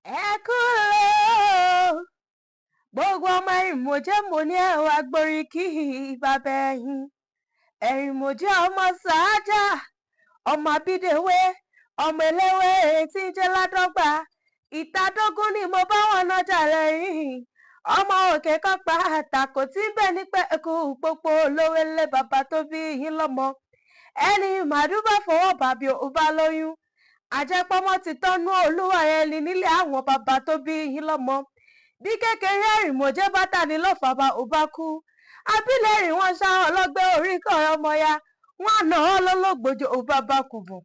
Ẹ kúrò o, gbogbo ọmọ ìmọ̀jé mo ní ẹwà gboríkì bàbá ẹ̀yìn. Ẹ̀rìnmọ̀jé ọmọ sàájà, ọmọ abídèwé, ọmọ eléwé tí ń jẹ́ ládọ́gba. Ìtàdógún ni mo bá wọn nájà lẹ́yìn. Ọmọ òkè kan pa àtàkò tí ń bẹ ní pẹ̀kú pópó olówó lé bàbá tó bí yín lọ́mọ. Ẹni màdúbà fọwọ́ bàbí ò bá lóyún. Àjẹpọ́mọ́ ti tọ́nú olúwa ẹni nílé àwọn bàbá tó bí yín lọ́mọ. Bí kékeré Ẹ̀rìnmọ̀jé bá tani ló fàbà ò bá kú. Abílẹ̀rìn wọn ṣá ọlọ́gbẹ́ oríkì ọmọ ya. Wọ́n àná ọlọ́lọ́gbòjò ò bàbá kùbù.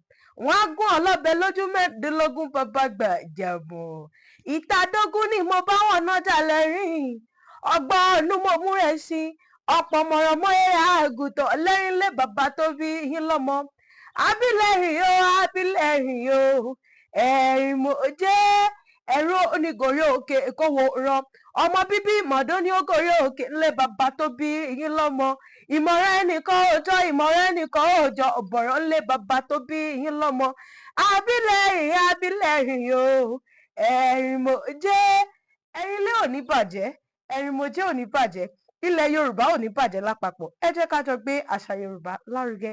Wọ́n á gún ọlọ́bẹ lójú mẹ́ẹ̀ẹ́dínlógún bàbá gbà jàbọ̀. Ìtàdógún ni mo bá wọn nájà lẹ́rìn. Ọgbọ́n ọ̀nù mo mú rẹ̀ sí. Ọ̀pọ̀ mọ̀rọ̀mọ́ ẹ̀yà àgùntàn lẹ́rìn lé bàbá tó bí yín lọ́mọ. Abílẹ̀rìn o, Ẹ̀rìnmọ̀jé ẹ̀rọ onígòrí òkè kówó ran. Ọmọ bíbí ìmọ̀dún ní ó gòrí òkè ńlé bàbá tó bí yín lọ́mọ. Ìmọ̀ràn ẹnìkan òòjọ́ ìmọ̀ràn ẹnìkan òòjọ́ ọ̀bọ̀rọ̀ ńlé bàbá tó bí yín lọ́mọ. Abílẹ̀rìn o, Ẹ̀rìnmọ̀jé ẹ̀rìnlé ò ní bàjẹ́, Ẹ̀rìnmọ̀jé ò ní bàjẹ́, ilẹ̀ Yorùbá ò ní bàjẹ́ lápapọ̀. Ẹ jẹ́ ká jọ gbé àṣà Yorùbá lárugẹ.